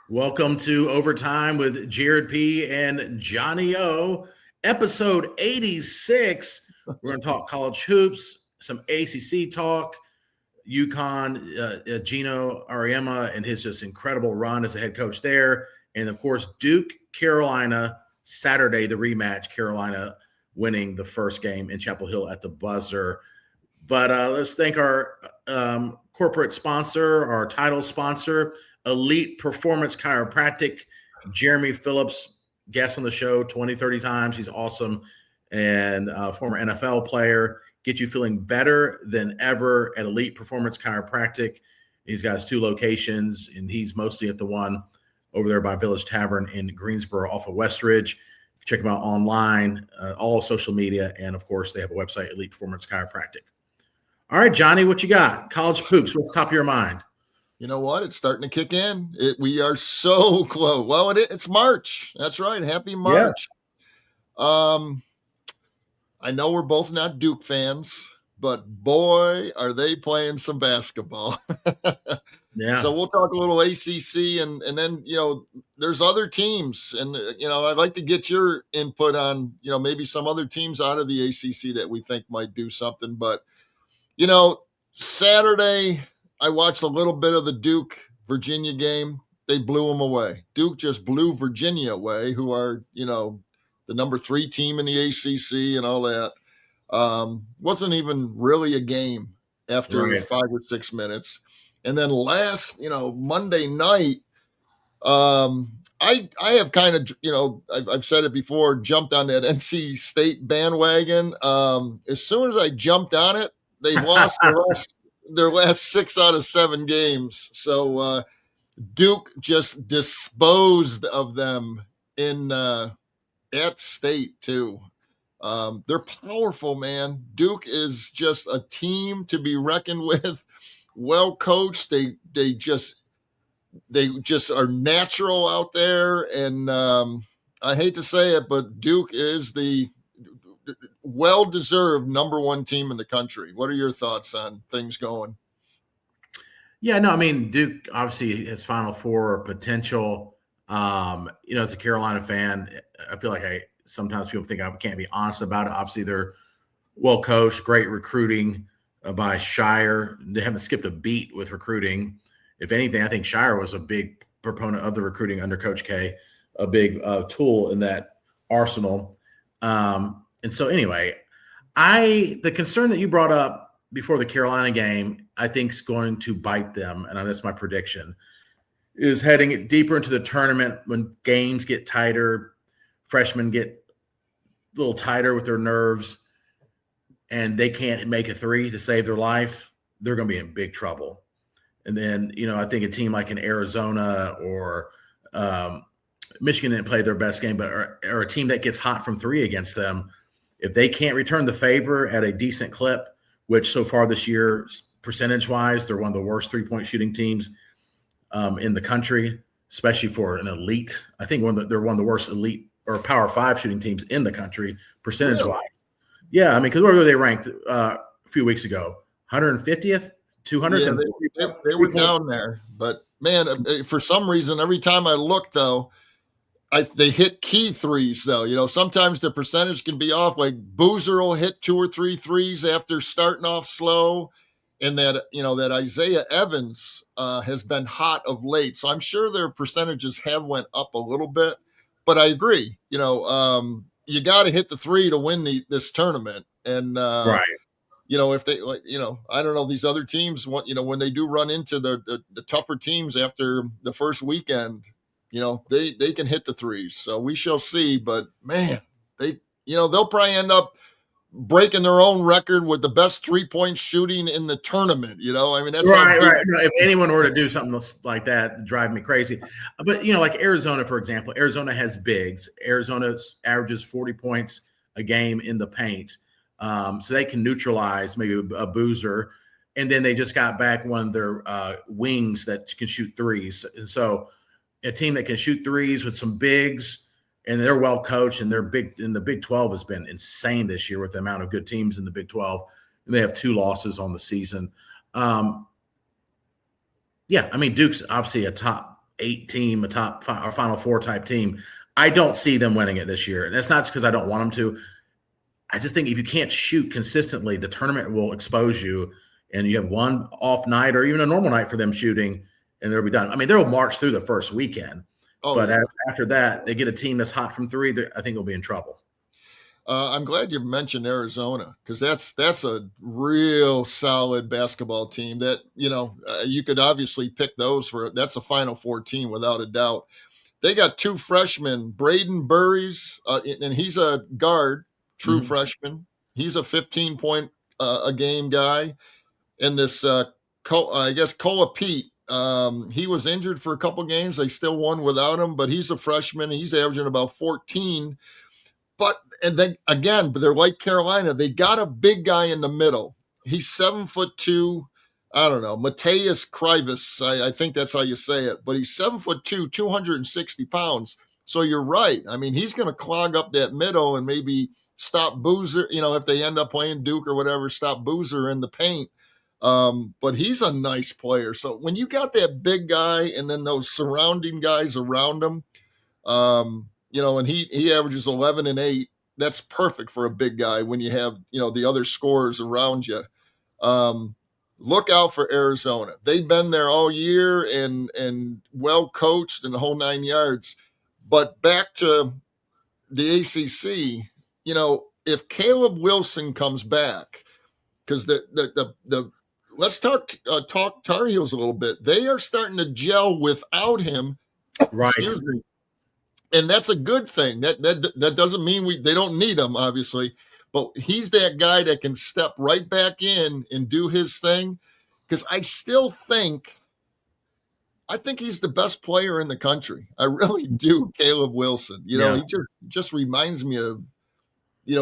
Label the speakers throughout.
Speaker 1: Welcome to Overtime with Jared P. and Johnny O, episode 86. We're going to talk college hoops, some ACC talk, UConn, Geno Undefeated, and his just incredible run as a head coach there. And, of course, Duke, Carolina, Saturday, the rematch, Carolina winning the first game in Chapel Hill at the buzzer. But let's thank our corporate sponsor, our title sponsor, Elite Performance Chiropractic. Jeremy Phillips, guest on the show 20, 30 times. He's awesome. And former NFL player. Get you feeling better than ever at Elite Performance Chiropractic. He's got his 2 locations, and he's mostly at the one over there by Village Tavern in Greensboro off of Westridge. Check him out online, all social media, and, of course, they have a website, Elite Performance Chiropractic. All right, Johnny, what you got? College hoops, what's top of your mind?
Speaker 2: You know what? It's starting to kick in. We are so close. Well, it's March. That's right. Happy March. Yeah. I know we're both not Duke fans, but boy, are they playing some basketball.
Speaker 1: Yeah.
Speaker 2: So we'll talk a little ACC and then, there's other teams. And, I'd like to get your input on, maybe some other teams out of the ACC that we think might do something. But, Saturday, I watched a little bit of the Duke-Virginia game. They blew them away. Duke just blew Virginia away, who are, the number 3 team in the ACC and all that. Wasn't even really a game after 5 or 6 minutes. And then last, Monday night, I have kind of, I've said it before, jumped on that NC State bandwagon. As soon as I jumped on it, they lost their last 6 out of 7 games. So Duke just disposed of them in at State too. They're powerful, man. Duke is just a team to be reckoned with. Well coached. They just are natural out there. And I hate to say it, but Duke is the well-deserved number 1 team in the country. What are your thoughts on things going?
Speaker 1: Yeah, no, I mean, Duke obviously has Final Four potential. As a Carolina fan, I feel like sometimes people think I can't be honest about it. Obviously, they're well coached, great recruiting by Shire. They haven't skipped a beat with recruiting. If anything, I think Shire was a big proponent of the recruiting under Coach K, a big tool in that arsenal. And so anyway, the concern that you brought up before the Carolina game, I think is going to bite them, and that's my prediction, is heading deeper into the tournament when games get tighter, freshmen get a little tighter with their nerves, and they can't make a 3 to save their life, they're going to be in big trouble. And then, I think a team like in Arizona or Michigan didn't play their best game, but or a team that gets hot from 3 against them, if they can't return the favor at a decent clip, which so far this year, percentage-wise, they're one of the worst 3-point shooting teams in the country, especially for an elite. I think they're one of the worst elite or Power 5 shooting teams in the country, percentage-wise. Really? Yeah, I mean, because where were they ranked a few weeks ago? 150th? 200th?
Speaker 2: Yeah, they were down there. But, man, for some reason, every time I look, though, they hit key threes, though. Sometimes the percentage can be off. Like Boozer will hit 2 or 3 threes after starting off slow. And that Isaiah Evans has been hot of late. So I'm sure their percentages have went up a little bit. But I agree. You got to hit the 3 to win this tournament. And,
Speaker 1: right.
Speaker 2: If they, I don't know, these other teams, when they do run into the tougher teams after the first weekend, they can hit the 3s. So we shall see. But, man, they'll probably end up breaking their own record with the best 3-point shooting in the tournament. I mean, that's
Speaker 1: right. No, if anyone were to do something like that, it'd drive me crazy. But, like Arizona, for example, Arizona has bigs. Arizona averages 40 points a game in the paint. So they can neutralize maybe a Boozer. And then they just got back one of their wings that can shoot 3s. And so a team that can shoot 3s with some bigs, and they're well coached, and they're big. And the Big 12 has been insane this year with the amount of good teams in the Big 12. And they have 2 losses on the season. Yeah, I mean, Duke's obviously a top 8 team, a top five, or Final Four type team. I don't see them winning it this year. And that's not because I don't want them to. I just think if you can't shoot consistently, the tournament will expose you, and you have one off night or even a normal night for them shooting, and they'll be done. I mean, they'll march through the first weekend,
Speaker 2: Oh
Speaker 1: but
Speaker 2: yeah.
Speaker 1: after that, they get a team that's hot from three. I think they'll be in trouble.
Speaker 2: I'm glad you mentioned Arizona because that's a real solid basketball team. That you could obviously pick those for. That's a Final Four team without a doubt. They got two freshmen, Braden Burries, and he's a guard, true
Speaker 1: Mm-hmm.
Speaker 2: freshman. He's a 15-point a game guy. And this, I guess, Koa Pete, he was injured for a couple games. They still won without him, but he's a freshman. He's averaging about 14. And then again, but they're like Carolina. They got a big guy in the middle. He's 7'2". I don't know, Mateus Krivas. I think that's how you say it. But he's 7'2", 260 pounds. So you're right. I mean, he's going to clog up that middle and maybe stop Boozer. If they end up playing Duke or whatever, stop Boozer in the paint. But he's a nice player. So when you got that big guy and then those surrounding guys around him, and he averages 11 and 8. That's perfect for a big guy when you have, the other scorers around you. Look out for Arizona. They've been there all year and well coached and the whole 9 yards. But back to the ACC, if Caleb Wilson comes back, because the let's talk Tar Heels a little bit. They are starting to gel without him.
Speaker 1: Right.
Speaker 2: Excuse me. And that's a good thing. That doesn't mean they don't need him, obviously, but he's that guy that can step right back in and do his thing. Because I think he's the best player in the country. I really do, Caleb Wilson. He just reminds me of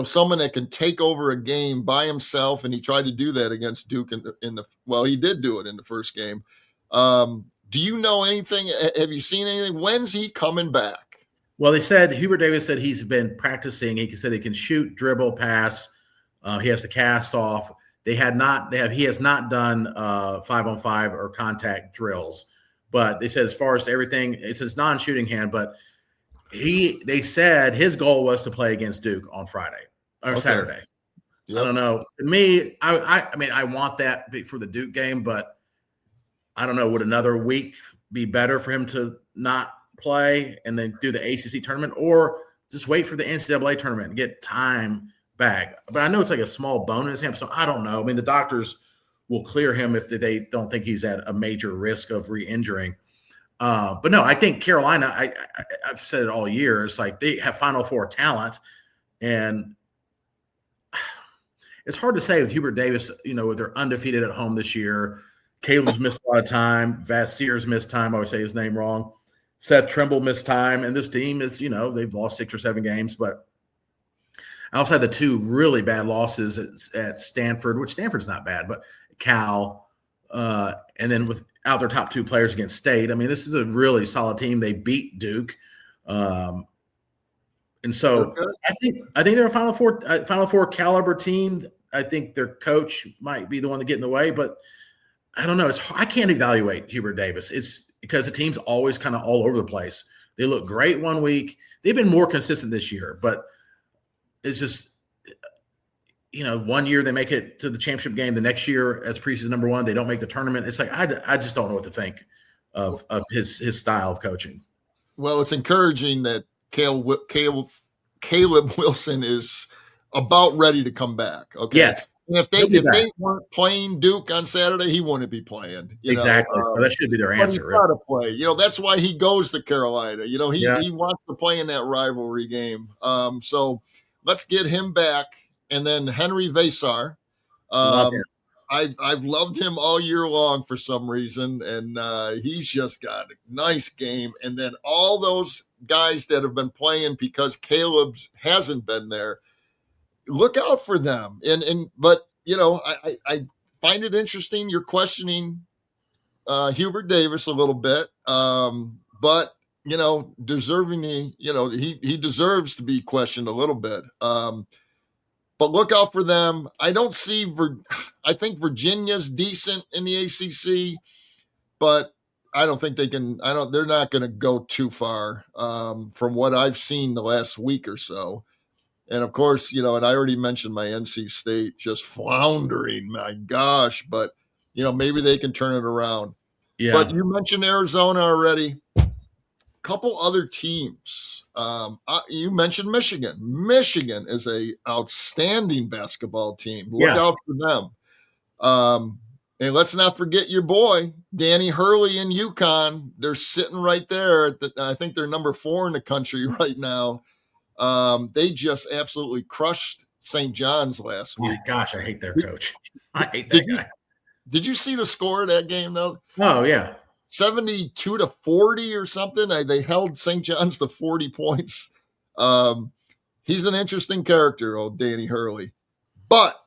Speaker 2: someone that can take over a game by himself, and he tried to do that against Duke he did do it in the first game. Do you know anything? Have you seen anything? When's he coming back?
Speaker 1: Well, Hubert Davis said he's been practicing. He said he can shoot, dribble, pass. He has the cast off. He has not done 5-on-5 or contact drills, but they said as far as everything, it's his non-shooting hand. But they said his goal was to play against Duke on Friday or Saturday. Yep. I don't know. To me, I mean, I want that for the Duke game, but I don't know. Would another week be better for him to not play and then do the ACC tournament, or just wait for the NCAA tournament and get time back? But I know it's like a small bone in his hand, so I don't know. I mean, the doctors will clear him if they don't think he's at a major risk of re-injuring. But no, I think Carolina, I've said it all year, it's like they have Final Four talent, and it's hard to say with Hubert Davis, they're undefeated at home this year. Caleb's missed a lot of time. Vassier's missed time. I always say his name wrong. Seth Trimble missed time. And this team is, they've lost 6 or 7 games. But I also had the 2 really bad losses at Stanford, which Stanford's not bad, but Cal. And then without their top 2 players against State. I mean, this is a really solid team. They beat Duke. And so I think they're a Final Four caliber team. I think their coach might be the one to get in the way, but I don't know. I can't evaluate Hubert Davis. It's because the team's always kind of all over the place. They look great one week. They've been more consistent this year, but it's just, one year they make it to the championship game. The next year, as preseason number 1, they don't make the tournament. It's like I just don't know what to think of his style of coaching.
Speaker 2: Well, it's encouraging that Caleb Wilson is about ready to come back. Okay.
Speaker 1: Yes.
Speaker 2: And if they weren't playing Duke on Saturday, he wouldn't be playing.
Speaker 1: Exactly. So that should be their answer.
Speaker 2: He's got to play. That's why he goes to Carolina. He wants to play in that rivalry game. So let's get him back. And then Henry Vasar. I've loved him all year long for some reason, and he's just got a nice game. And then all those guys that have been playing because Caleb hasn't been there, look out for them. But I find it interesting you're questioning Hubert Davis a little bit, but deservingly, he deserves to be questioned a little bit. But look out for them. I think Virginia's decent in the ACC, but I don't think they can. They're not going to go too far from what I've seen the last week or so. And of course, and I already mentioned my NC State just floundering. My gosh, but maybe they can turn it around. But
Speaker 1: Yeah.
Speaker 2: you mentioned Arizona already. Couple other teams. You mentioned Michigan. Michigan is a outstanding basketball team. Look
Speaker 1: Yeah.
Speaker 2: out for them. And let's not forget your boy, Danny Hurley in UConn. They're sitting right there. I think they're number 4 in the country right now. They just absolutely crushed St. John's last
Speaker 1: My
Speaker 2: week.
Speaker 1: gosh, I hate their
Speaker 2: Did,
Speaker 1: coach. I hate
Speaker 2: did
Speaker 1: that
Speaker 2: you
Speaker 1: guy.
Speaker 2: did you see the score of that game though?
Speaker 1: Oh yeah.
Speaker 2: 72-40 or something. They held St. John's to 40 points. He's an interesting character, old Danny Hurley. But,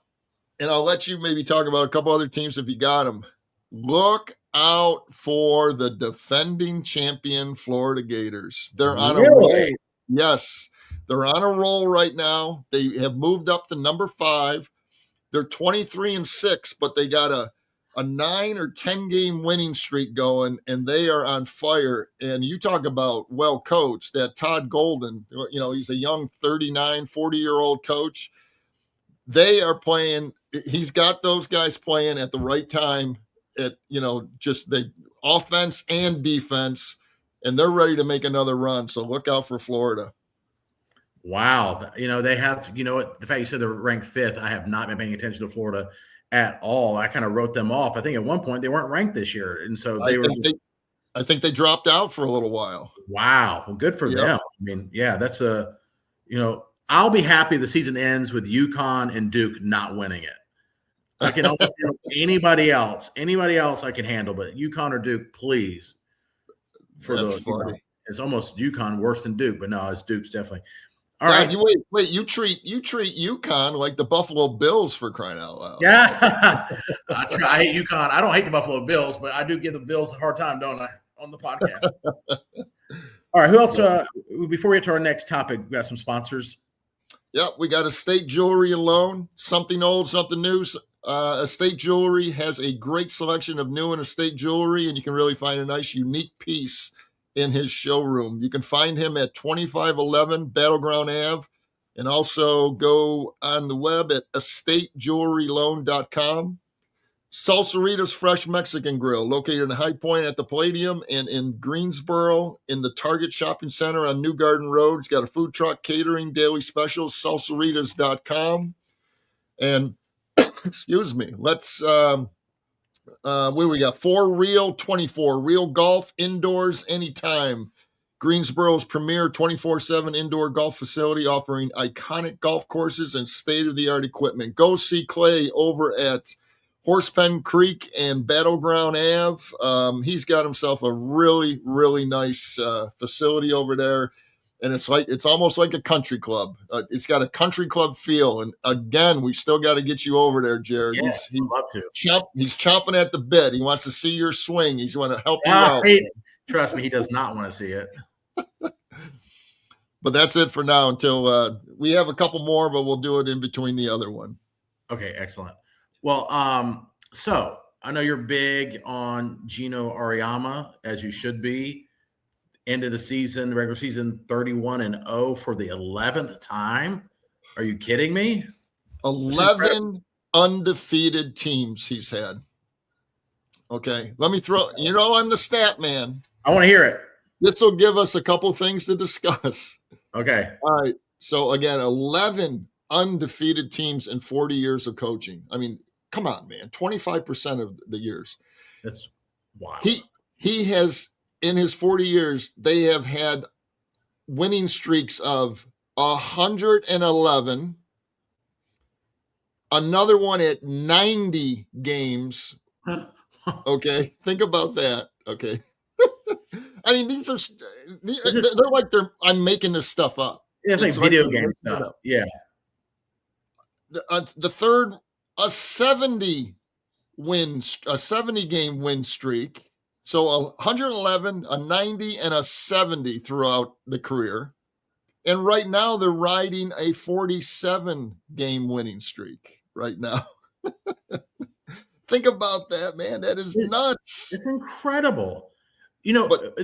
Speaker 2: and I'll let you maybe talk about a couple other teams if you got them. Look out for the defending champion Florida Gators. They're on a roll.
Speaker 1: Really?
Speaker 2: Yes, they're on a roll right now. They have moved up to number 5. They're 23-6, but they got a 9 or 10 game winning streak going, and they are on fire. And you talk about well coached. That Todd Golden, he's a young 39, 40-year-old coach. They are playing. He's got those guys playing at the right time. Just the offense and defense, and they're ready to make another run. So look out for Florida.
Speaker 1: Wow. They have, what, the fact you said they're ranked 5th, I have not been paying attention to Florida at all. I kind of wrote them off. I think at one point they weren't ranked this year. And so they were just,
Speaker 2: I think they dropped out for a little while.
Speaker 1: wow. Well, good for them. I mean, yeah, that's I'll be happy the season ends with UConn and Duke not winning it. I can almost handle anybody else I can handle, but UConn or Duke, please.
Speaker 2: That's funny.
Speaker 1: It's almost UConn worse than Duke, but no, it's Duke's definitely.
Speaker 2: All right. You treat UConn like the Buffalo Bills, for crying out loud.
Speaker 1: Yeah. I hate UConn. I don't hate the Buffalo Bills, but I do give the Bills a hard time, don't I, on the podcast? All right. Who else? Before we get to our next topic, we got some sponsors.
Speaker 2: Yep. We got Estate Jewelry alone. Something old, something new. Estate Jewelry has a great selection of new and estate jewelry, and you can really find a nice, unique piece in his showroom. You can find him at 2511 Battleground Ave, and also go on the web at estatejewelryloan.com. Salsarita's Fresh Mexican Grill, located in High Point at the Palladium and in Greensboro in the Target Shopping Center on New Garden Road. It's got a food truck, catering, daily specials, salsaritas.com. And, excuse me, let's... where we got 4Real24, real golf indoors anytime. Greensboro's premier 24/7 indoor golf facility offering iconic golf courses and state-of-the-art equipment. Go see Clay over at Horsepen Creek and Battleground Ave. He's got himself a really, really nice facility over there. And it's almost like a country club. It's got a country club feel. And again, we still got to get you over there, Jared.
Speaker 1: Yeah, I'd love to.
Speaker 2: He's chomping at the bit. He wants to see your swing. He's want to help you out.
Speaker 1: Trust me, he does not want to see it.
Speaker 2: But that's it for now until we have a couple more, but we'll do it in between the other one.
Speaker 1: Okay, excellent. Well, so I know you're big on Geno Auriemma, as you should be. End of the season, regular season, 31-0 for the 11th time. Are you kidding me?
Speaker 2: 11 undefeated teams he's had. Okay, let me throw. I'm the stat man.
Speaker 1: I want to hear it.
Speaker 2: This will give us a couple things to discuss.
Speaker 1: Okay.
Speaker 2: All right. So again, 11 undefeated teams in 40 years of coaching. I mean, come on, man. 25% of the years.
Speaker 1: That's wild.
Speaker 2: He has. In his 40 years, they have had winning streaks of 111, another one at 90 games. Okay, think about that. Okay. I mean, they're like I'm making this stuff up.
Speaker 1: Yeah, it's like video game stuff. Yeah.
Speaker 2: The third, a 70 game win streak. So 111, a 90, and a 70 throughout the career. And right now they're riding a 47-game winning streak right now. Think about that, man. That is nuts.
Speaker 1: It's incredible.
Speaker 2: But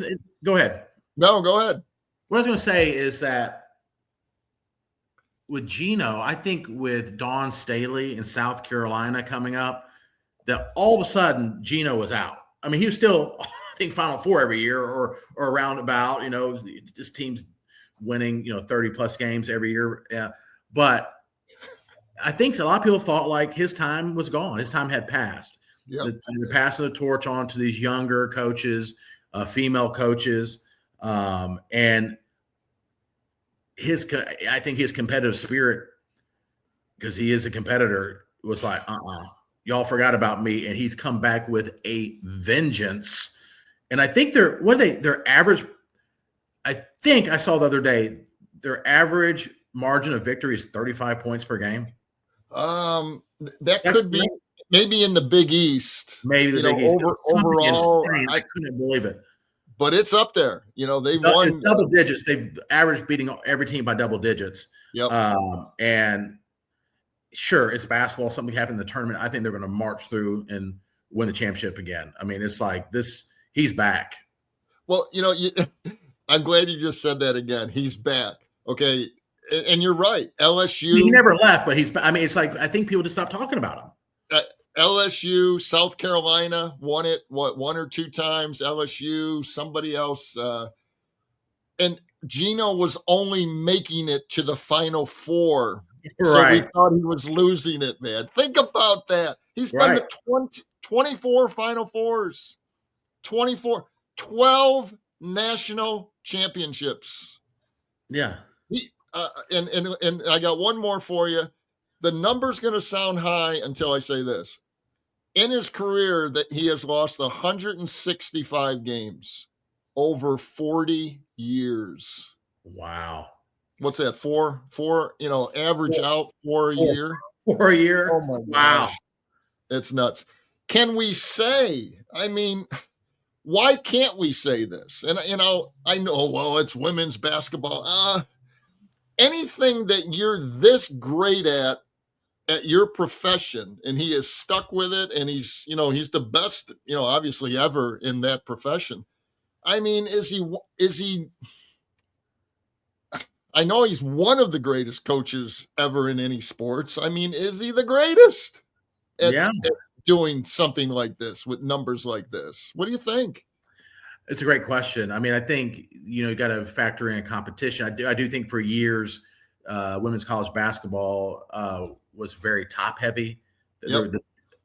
Speaker 1: Go ahead.
Speaker 2: no, go ahead.
Speaker 1: What I was going to say is that with Geno, I think with Dawn Staley in South Carolina coming up, that all of a sudden Geno was out. I mean, he was still, I think, Final Four every year or around about, this team's winning, 30 plus games every year. But I think a lot of people thought like his time was gone. His time had passed.
Speaker 2: Yep.
Speaker 1: They're passing the torch on to these younger coaches, female coaches. And I think his competitive spirit, because he is a competitor, was like, y'all forgot about me. And he's come back with a vengeance. And I think their average, I think I saw the other day, their average margin of victory is 35 points per game.
Speaker 2: That could be maybe in the Big East.
Speaker 1: Maybe the Big East.
Speaker 2: Overall,
Speaker 1: I couldn't believe it.
Speaker 2: But it's up there. They've won
Speaker 1: double digits. They've averaged beating every team by double digits.
Speaker 2: Yep.
Speaker 1: And sure, it's basketball. Something happened in the tournament. I think they're going to march through and win the championship again. I mean, it's like this. He's back.
Speaker 2: Well, I'm glad you just said that again. He's back. Okay. And you're right. LSU.
Speaker 1: He never left, but it's like, I think people just stopped talking about him.
Speaker 2: LSU, South Carolina won it, one or two times. LSU, somebody else. And Geno was only making it to the Final Four. Right. So we thought he was losing it, man. Think about that. He's been to 24 Final Fours, 12 national championships.
Speaker 1: Yeah.
Speaker 2: And I got one more for you. The number's going to sound high until I say this. In his career, that he has lost 165 games over 40 years.
Speaker 1: Wow.
Speaker 2: What's that? Four, average out for a year.
Speaker 1: 4 a year.
Speaker 2: Oh my
Speaker 1: wow.
Speaker 2: Gosh. It's nuts. Can we say, why can't we say this? And I know, well, it's women's basketball. Anything that you're this great at your profession, and he is stuck with it, and he's the best, obviously ever in that profession. I mean, is he I know he's one of the greatest coaches ever in any sports. I mean, is he the greatest at doing something like this with numbers like this? What do you think?
Speaker 1: It's a great question. I mean, I think, you got to factor in competition. I do think for years, women's college basketball was very top heavy.
Speaker 2: Yep.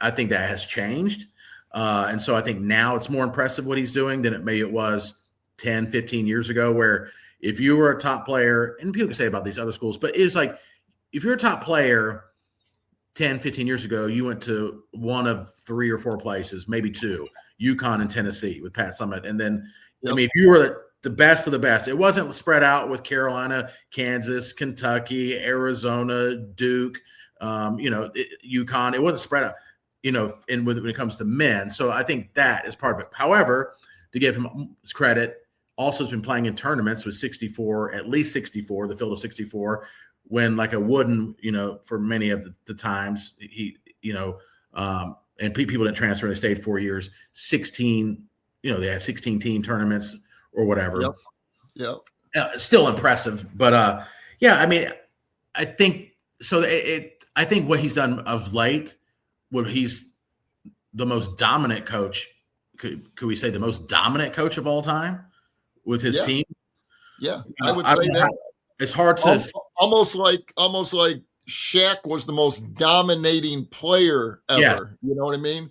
Speaker 1: I think that has changed. And so I think now it's more impressive what he's doing than it was 10, 15 years ago, where if you were a top player, and people can say about these other schools, but it's like, if you're a top player 10, 15 years ago, you went to one of 3 or 4 places, maybe 2, UConn and Tennessee with Pat Summitt. And then, if you were the best of the best, it wasn't spread out with Carolina, Kansas, Kentucky, Arizona, Duke, UConn. It wasn't spread out, and when it comes to men. So I think that is part of it. However, to give him credit, also has been playing in tournaments with 64, at least 64, the field of 64, when like a Wooden, for many of the times he, and people didn't transfer, they stayed 4 years, 16, they have 16 team tournaments or whatever.
Speaker 2: Yep.
Speaker 1: Still impressive. But I think so. I think what he's done of late, he's the most dominant coach. Could we say the most dominant coach of all time with his team?
Speaker 2: Yeah, I would say that.
Speaker 1: It's hard to
Speaker 2: almost like Shaq was the most dominating player ever.
Speaker 1: Yes.
Speaker 2: You know what I mean?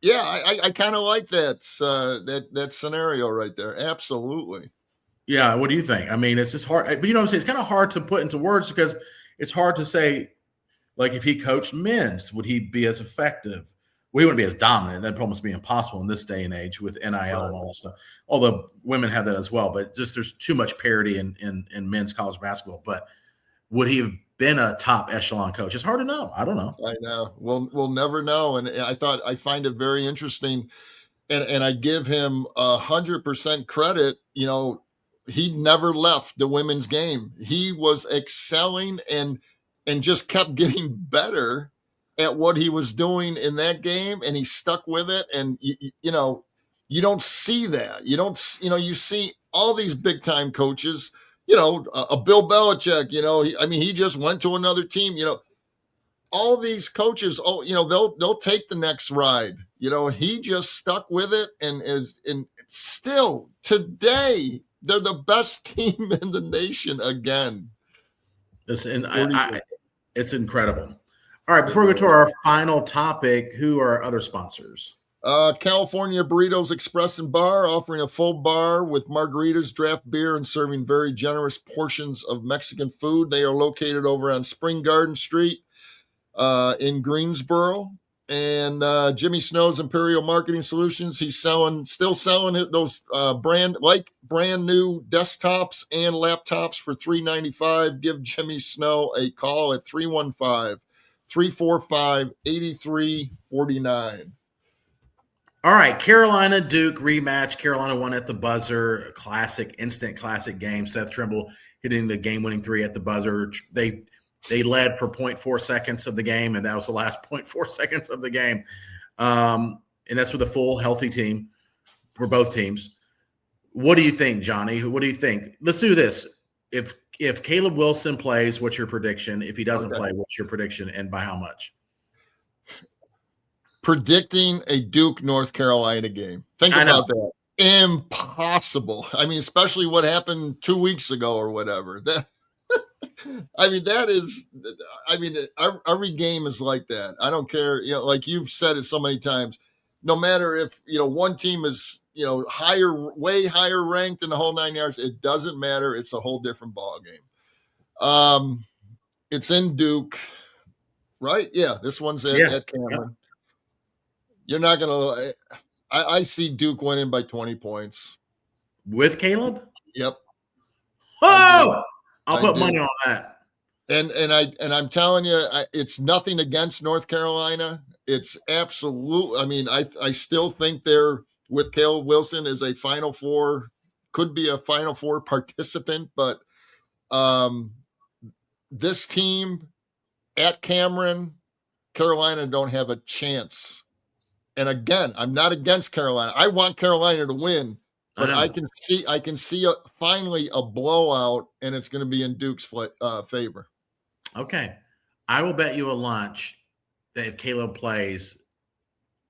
Speaker 2: Yeah, I kind of like that scenario right there. Absolutely.
Speaker 1: Yeah. What do you think? I mean, it's just hard, but what I'm saying? It's kind of hard to put into words because it's hard to say, like, if he coached men's, would he be as effective? We wouldn't be as dominant. That'd almost be impossible in this day and age with NIL and all that stuff. Although women have that as well, but just there's too much parity in men's college basketball. But would he have been a top echelon coach? It's hard to know. I don't know.
Speaker 2: I know. We'll never know. And I find it very interesting, and I give him 100% credit. He never left the women's game. He was excelling and just kept getting better at what he was doing in that game, and he stuck with it. And You don't see that. You see all these big time coaches, a Bill Belichick, he just went to another team, all these coaches, they'll take the next ride. He just stuck with it and still today they're the best team in the nation again.
Speaker 1: It's incredible. All right, before we go to our final topic, who are other sponsors?
Speaker 2: California Burritos Express and Bar, offering a full bar with margaritas, draft beer, and serving very generous portions of Mexican food. They are located over on Spring Garden Street in Greensboro. And Jimmy Snow's Imperial Marketing Solutions, he's still selling those brand new desktops and laptops for $395. Give Jimmy Snow a call at 315-345-8349.
Speaker 1: All right, Carolina Duke rematch. Carolina won at the buzzer. Instant classic game. Seth Trimble hitting the game-winning three at the buzzer. They led for 0.4 seconds of the game, and that was the last 0.4 seconds of the game. And that's with a full, healthy team for both teams. What do you think, Johnny? What do you think? Let's do this. If Caleb Wilson plays, what's your prediction? If he doesn't play, what's your prediction, and by how much?
Speaker 2: Predicting a Duke North Carolina game. Think about that. Impossible. I mean, especially what happened 2 weeks ago or whatever. Every game is like that. I don't care. Like you've said it so many times, no matter if, one team is, way higher ranked in the whole 9 yards, it doesn't matter. It's a whole different ball game. It's in Duke, right? Yeah. This one's at Cameron. Yeah. You're not going to, I see Duke winning by 20 points.
Speaker 1: With Caleb?
Speaker 2: Yep.
Speaker 1: Oh, I'll put money on that.
Speaker 2: And I'm telling you, it's nothing against North Carolina. It's absolute. I mean, I still think they're with Caleb Wilson as a Final Four, could be a Final Four participant, but this team at Cameron, Carolina don't have a chance. And again, I'm not against Carolina. I want Carolina to win, but I can see finally a blowout, and it's going to be in Duke's favor.
Speaker 1: Okay, I will bet you a lunch that if Caleb plays,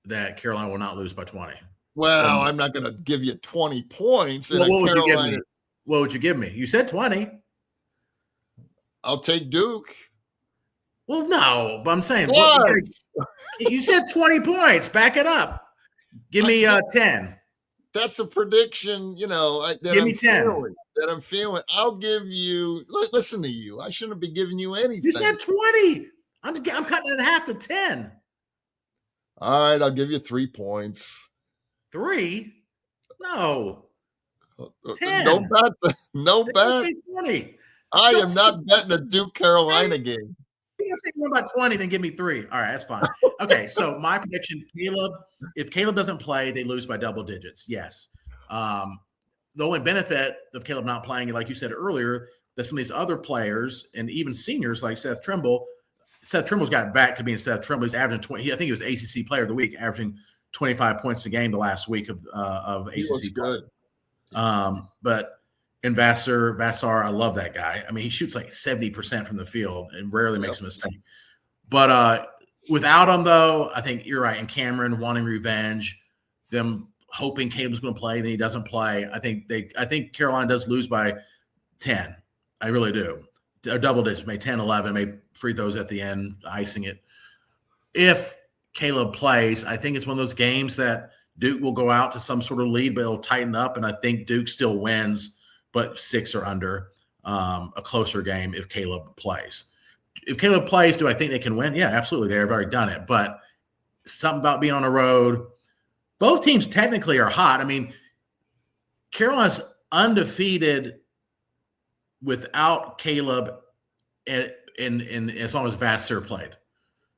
Speaker 1: that Carolina will not lose by 20.
Speaker 2: Well, I'm not going to give you 20 points.
Speaker 1: Well, what would you give me? What would you give me? You said 20.
Speaker 2: I'll take Duke.
Speaker 1: Well, no, but I'm saying you said 20 points. Back it up. Give me 10.
Speaker 2: That's a prediction, give me 10. That I'm feeling. I'll give you. Listen to you. I shouldn't be giving you anything.
Speaker 1: You said 20. I'm cutting it in half to 10.
Speaker 2: All right, I'll give you 3 points.
Speaker 1: 3? No. 10.
Speaker 2: No bet.
Speaker 1: 20.
Speaker 2: I am not betting a Duke Carolina game.
Speaker 1: You're going to say more about 20 than give me 3. All right, that's fine. Okay, so my prediction, if Caleb doesn't play, they lose by double digits. Yes. The only benefit of Caleb not playing, like you said earlier, that some of these other players and even seniors like Seth Trimble's gotten back to being Seth Trimble. He's averaging 20. I think he was ACC Player of the Week, averaging 25 points a game the last week of ACC.
Speaker 2: Good.
Speaker 1: But Vassar, I love that guy. I mean, he shoots like 70% from the field and rarely makes a mistake. But without him, though, I think you're right. And Cameron wanting revenge, them hoping Caleb's going to play, then he doesn't play. I think Carolina does lose by 10. I really do. A double digits, maybe 10, 11, maybe free throws at the end, icing it. If Caleb plays, I think it's one of those games that Duke will go out to some sort of lead, but it'll tighten up. And I think Duke still wins, but 6 or under, a closer game if Caleb plays. If Caleb plays, do I think they can win? Yeah, absolutely. They've already done it. But something about being on the road. Both teams technically are hot. I mean, Carolina's undefeated without Caleb in as long as Vassar played.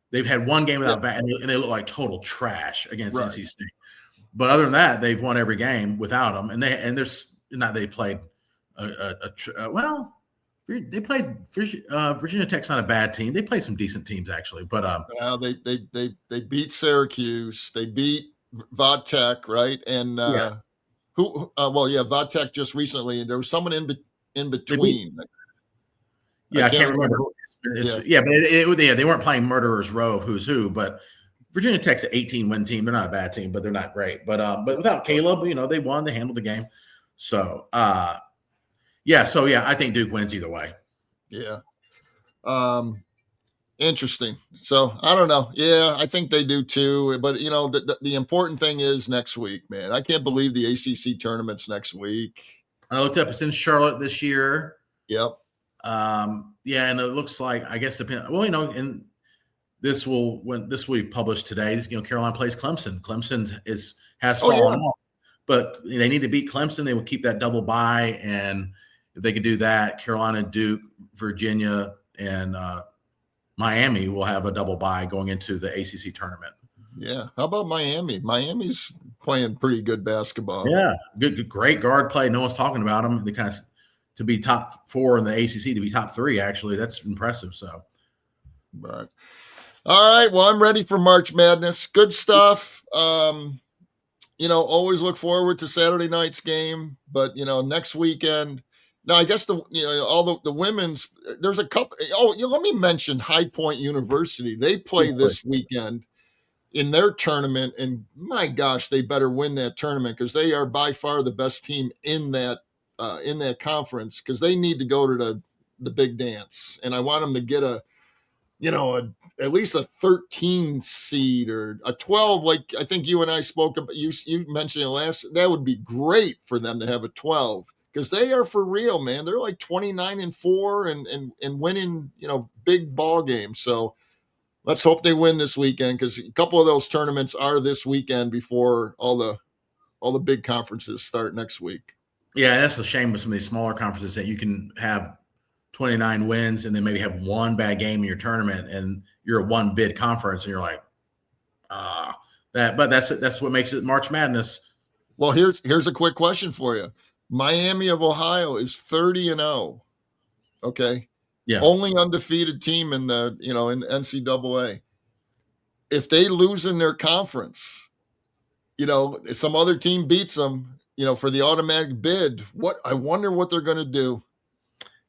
Speaker 1: They've had one game without Vassar, and they look like total trash against NC State. But other than that, they've won every game without them. And they played they played Virginia Tech's not a bad team. They played some decent teams actually, but
Speaker 2: they beat Syracuse. They beat Vodtech, right? And
Speaker 1: Yeah,
Speaker 2: Vodtech just recently, and there was someone in
Speaker 1: they beat.
Speaker 2: between. I
Speaker 1: Yeah, I
Speaker 2: can't
Speaker 1: can't remember.
Speaker 2: remember.
Speaker 1: It's,
Speaker 2: Yeah.
Speaker 1: yeah, but they weren't playing murderers row of who's who. But Virginia Tech's an 18-win team. They're not a bad team, but they're not great. But without Caleb, they won. They handled the game. So I think Duke wins either way.
Speaker 2: Yeah. Interesting. So I don't know. Yeah, I think they do too. But the important thing is next week, man. I can't believe the ACC tournament's next week.
Speaker 1: I looked up. It's in Charlotte this year.
Speaker 2: Yep.
Speaker 1: Yeah, and it looks like I guess and this will be published today. Carolina plays Clemson. Clemson has fallen off, but they need to beat Clemson. They will keep that double bye, and if they could do that, Carolina, Duke, Virginia, and Miami will have a double bye going into the ACC tournament.
Speaker 2: Yeah. How about Miami? Miami's playing pretty good basketball.
Speaker 1: Yeah, great guard play. No one's talking about them. They kind of to be top 4 in the ACC, to be top 3, actually, that's impressive. So,
Speaker 2: but all right, well, I'm ready for March Madness. Good stuff. Always look forward to Saturday night's game, but next weekend. Now, I guess all the women's. There's a couple. Let me mention High Point University. They play this weekend in their tournament, and my gosh, they better win that tournament because they are by far the best team in that conference because they need to go to the big dance, and I want them to get at least a 13 seed or a 12. Like I think you and I spoke about, you mentioned it last. That would be great for them to have a 12 because they are for real, man. They're like 29-4 and winning big ball games. So let's hope they win this weekend because a couple of those tournaments are this weekend before all the big conferences start next week.
Speaker 1: Yeah, that's a shame with some of these smaller conferences that you can have 29 wins and then maybe have one bad game in your tournament and you're a one bid conference and you're like, but that's what makes it March Madness.
Speaker 2: Well, here's a quick question for you. Miami of Ohio is 30-0. Okay.
Speaker 1: Yeah.
Speaker 2: Only undefeated team in the, in NCAA. If they lose in their conference, some other team beats them, for the automatic bid, I wonder what they're going to do.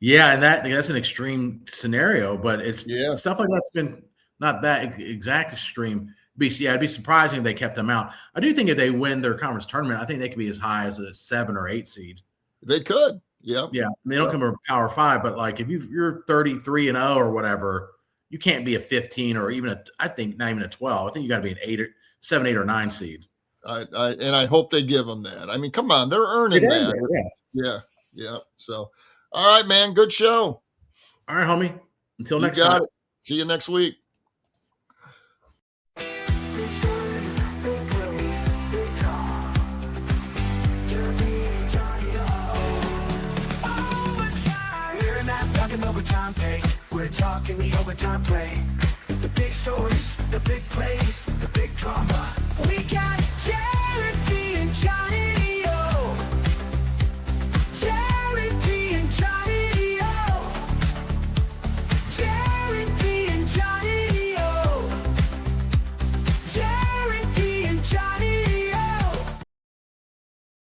Speaker 1: Yeah. And that's an extreme scenario, but it's stuff like that's been not that exact extreme. It'd be surprising if they kept them out. I do think if they win their conference tournament, I think they could be as high as a 7 or 8 seed.
Speaker 2: They could. Yeah.
Speaker 1: Yeah. They don't come from Power 5, but like if you're 33-0 or whatever, you can't be a 15 or even I think not even a 12. I think you got to be an 7, 8, or 9 seed.
Speaker 2: I hope they give them that. I mean, come on, they're earning that. Yeah. So, all right, man. Good show.
Speaker 1: All right, homie. Until next time.
Speaker 2: See you next week.
Speaker 3: Overtime pay. We're talking the overtime play. The big stories, the big plays, the big drama. We got